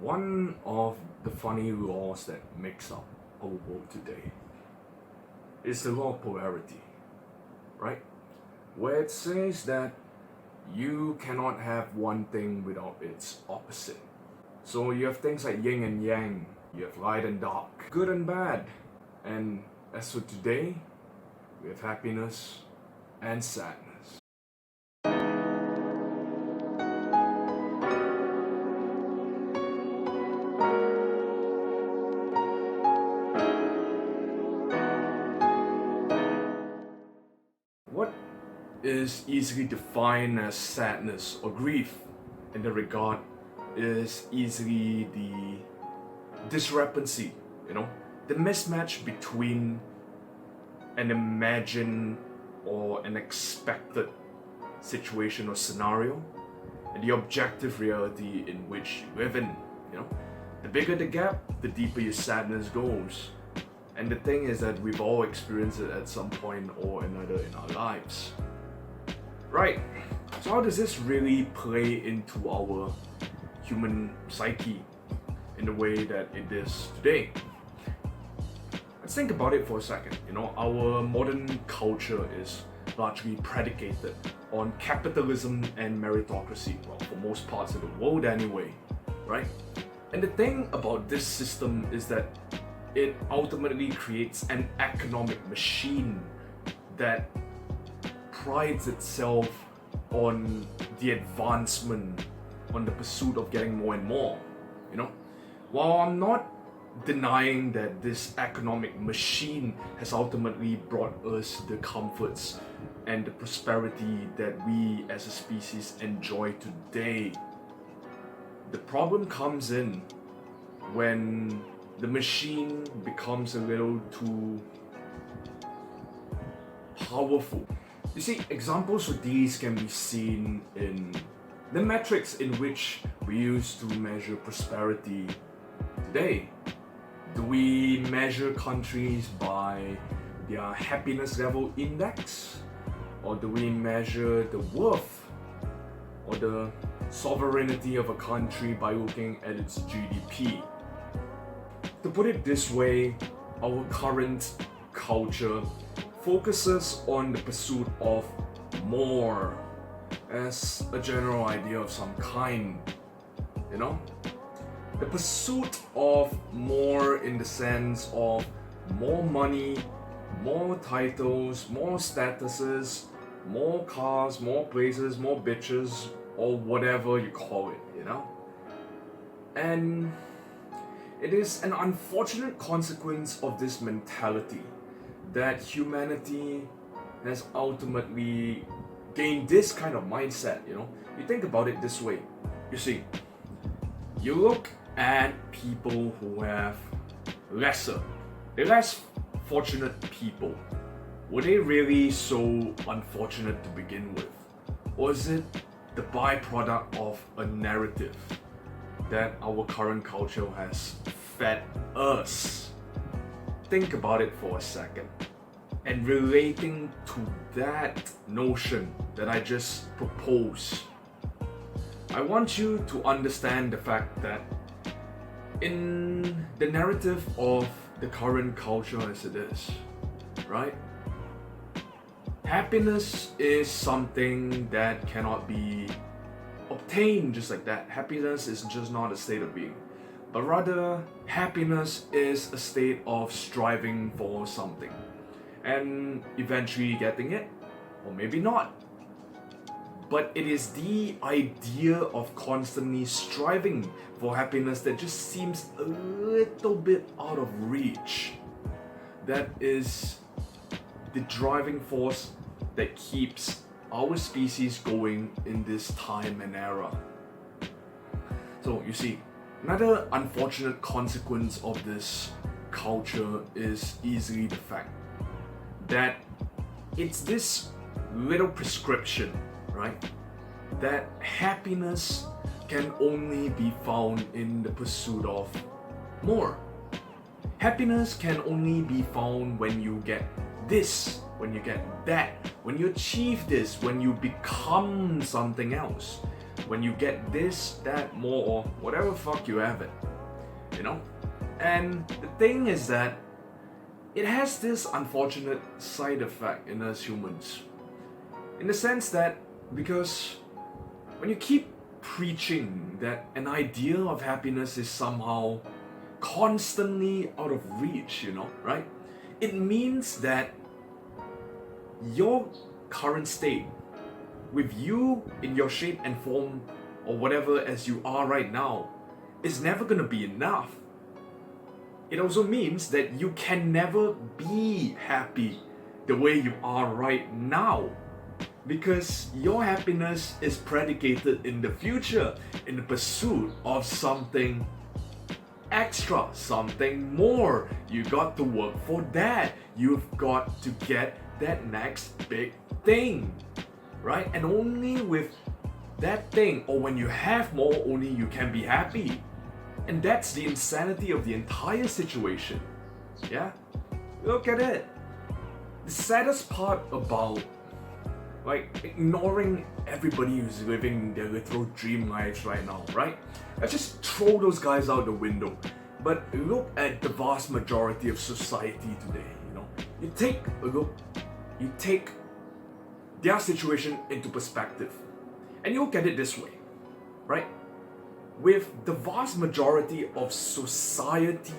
One of the funny laws that makes up our world today is the law of polarity, right? Where it says that you cannot have one thing without its opposite. So you have things like yin and yang, you have light and dark, good and bad. And as for today, we have happiness and sadness. What is easily defined as sadness or grief in the regard is easily the discrepancy, the mismatch between an imagined or an expected situation or scenario and the objective reality in which you live in. The bigger the gap, the deeper your sadness goes. And the thing is that we've all experienced it at some point or another in our lives. Right, so how does this really play into our human psyche in the way that it is today? Let's think about it for a second. Our modern culture is largely predicated on capitalism and meritocracy, well, for most parts of the world anyway, right? And the thing about this system is that it ultimately creates an economic machine that prides itself on the advancement, on the pursuit of getting more and more. While I'm not denying that this economic machine has ultimately brought us the comforts and the prosperity that we as a species enjoy today, the problem comes in when the machine becomes a little too powerful. You see, examples of these can be seen in the metrics in which we use to measure prosperity today. Do we measure countries by their happiness level index? Or do we measure the worth or the sovereignty of a country by looking at its GDP? To put it this way, our current culture focuses on the pursuit of more as a general idea of some kind, The pursuit of more in the sense of more money, more titles, more statuses, more cars, more places, more bitches, or whatever you call it, And it is an unfortunate consequence of this mentality that humanity has ultimately gained this kind of mindset, You think about it this way. You see, you look at people who have they're less fortunate people. Were they really so unfortunate to begin with? Or is it the byproduct of a narrative that our current culture has fed us? Think about it for a second. And relating to that notion that I just proposed, I want you to understand the fact that in the narrative of the current culture as it is, right? Happiness is something that cannot be obtained just like that. Happiness is just not a state of being, but rather happiness is a state of striving for something and eventually getting it, or maybe not. But it is the idea of constantly striving for happiness that just seems a little bit out of reach. That is the driving force that keeps our species going in this time and era. So you see, another unfortunate consequence of this culture is easily the fact that it's this little prescription, right? That happiness can only be found in the pursuit of more. Happiness can only be found when you get this, when you get that, when you achieve this, when you become something else. when you get this, that, more, or whatever fuck you have it, you know? And the thing is that it has this unfortunate side effect in us humans. In the sense that, because when you keep preaching that an ideal of happiness is somehow constantly out of reach, you know, right? It means that your current state, with you in your shape and form or whatever as you are right now, is never gonna be enough. It also means that you can never be happy the way you are right now, because your happiness is predicated in the future, in the pursuit of something extra, something more. You got to work for that. You've got to get that next big thing, right? And only with that thing, or when you have more, only you can be happy. And that's the insanity of the entire situation. Yeah? Look at it. The saddest part about ignoring everybody who's living their literal dream lives right now, right? Let's just throw those guys out the window. But look at the vast majority of society today, you know? You take a look, you take their situation into perspective, and you look at it this way, right? With the vast majority of society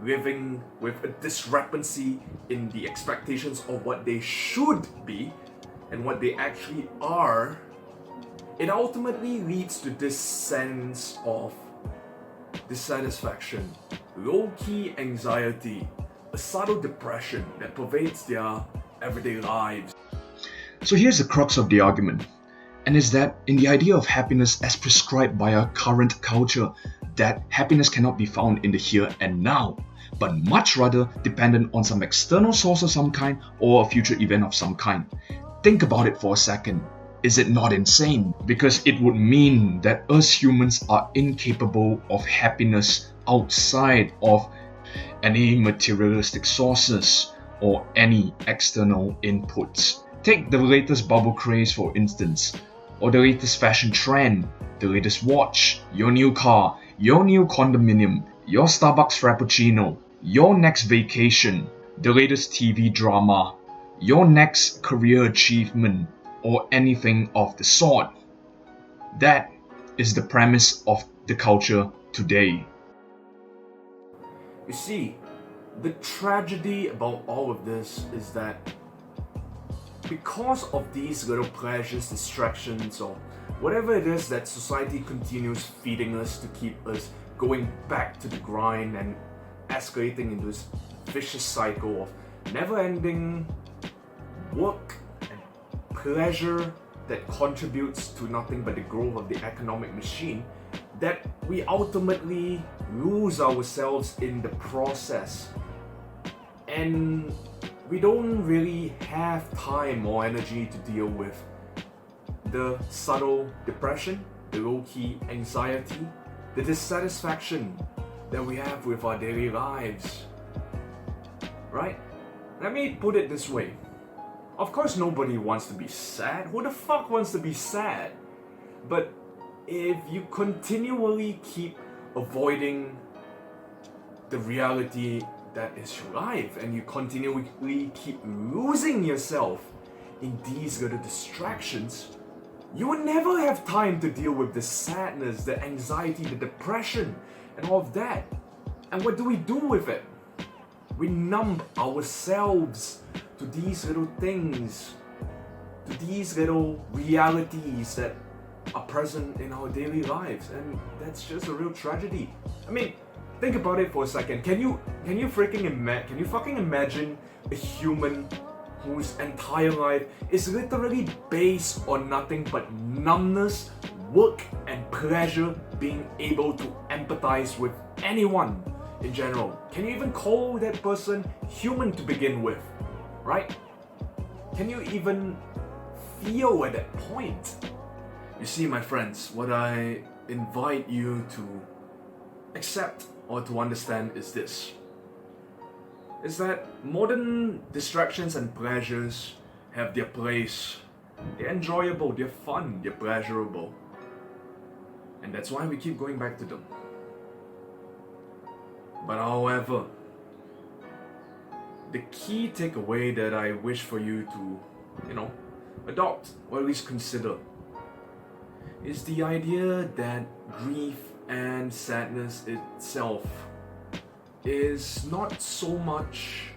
living with a discrepancy in the expectations of what they should be and what they actually are, it ultimately leads to this sense of dissatisfaction, low-key anxiety, a subtle depression that pervades their everyday lives. So here's the crux of the argument, and is that in the idea of happiness as prescribed by our current culture, that happiness cannot be found in the here and now, but much rather dependent on some external source of some kind or a future event of some kind. Think about it for a second. Is it not insane? Because it would mean that us humans are incapable of happiness outside of any materialistic sources or any external inputs. Take the latest bubble craze for instance, or the latest fashion trend, the latest watch, your new car, your new condominium, your Starbucks Frappuccino, your next vacation, the latest TV drama, your next career achievement, or anything of the sort. That is the premise of the culture today. You see, the tragedy about all of this is that because of these little pleasures, distractions, or whatever it is that society continues feeding us to keep us going back to the grind and escalating into this vicious cycle of never-ending work and pleasure that contributes to nothing but the growth of the economic machine, that we ultimately lose ourselves in the process. And we don't really have time or energy to deal with the subtle depression, the low-key anxiety, the dissatisfaction that we have with our daily lives. Right? Let me put it this way. Of course nobody wants to be sad. Who the fuck wants to be sad? But if you continually keep avoiding the reality that is your life, and you continually keep losing yourself in these little distractions, you will never have time to deal with the sadness, the anxiety, the depression, and all of that. And what do we do with it? We numb ourselves to these little things, to these little realities that are present in our daily lives, and that's just a real tragedy. I mean, think about it for a second. Can you fucking imagine a human whose entire life is literally based on nothing but numbness, work, and pleasure, being able to empathize with anyone in general? Can you even call that person human to begin with? Right? Can you even feel at that point? You see, my friends, what I invite you to accept or to understand is this. Is that modern distractions and pleasures have their place. They're enjoyable, they're fun, they're pleasurable. And that's why we keep going back to them. But however, the key takeaway that I wish for you to, adopt or at least consider is the idea that grief and sadness itself is not so much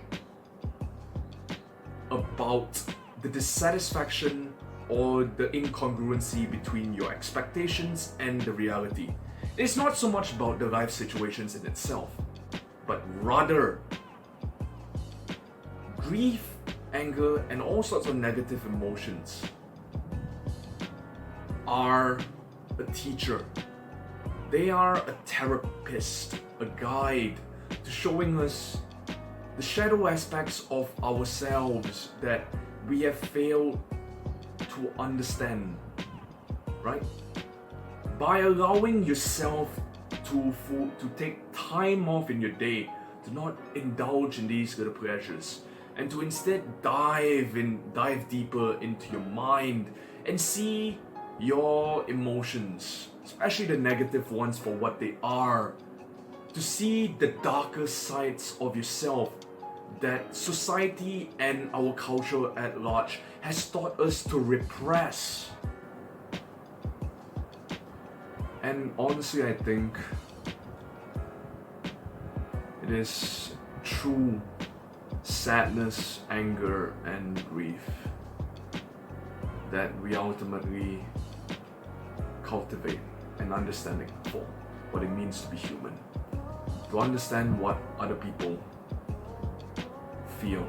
about the dissatisfaction or the incongruency between your expectations and the reality. It's not so much about the life situations in itself, but rather grief, anger, and all sorts of negative emotions are a teacher. They are a therapist, a guide to showing us the shadow aspects of ourselves that we have failed to understand, right? By allowing yourself to take time off in your day to not indulge in these little pleasures and to instead dive deeper into your mind and see your emotions, especially the negative ones, for what they are, to see the darker sides of yourself that society and our culture at large has taught us to repress. And honestly, I think it is true sadness, anger, and grief that we ultimately cultivate an understanding for what it means to be human, to understand what other people feel,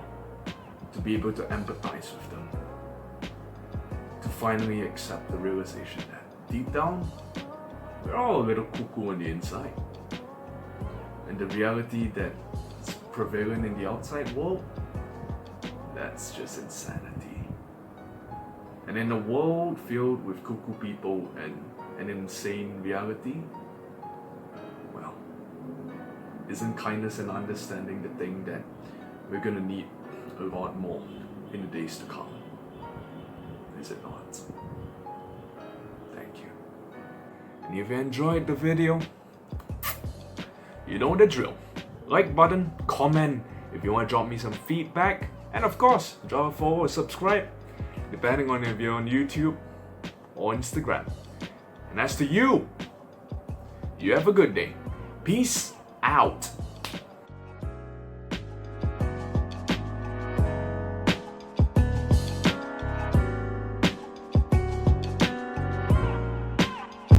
to be able to empathize with them, to finally accept the realization that deep down, we're all a little cuckoo on the inside. And the reality that is prevalent in the outside world, that's just insanity. And in a world filled with cuckoo people and an insane reality, well, isn't kindness and understanding the thing that we're gonna need a lot more in the days to come? Is it not? Thank you. And if you enjoyed the video, you know the drill. Like button, comment if you want to drop me some feedback, and of course, drop a follow or subscribe, depending on if you're on YouTube or Instagram. And as to you, you have a good day. Peace out.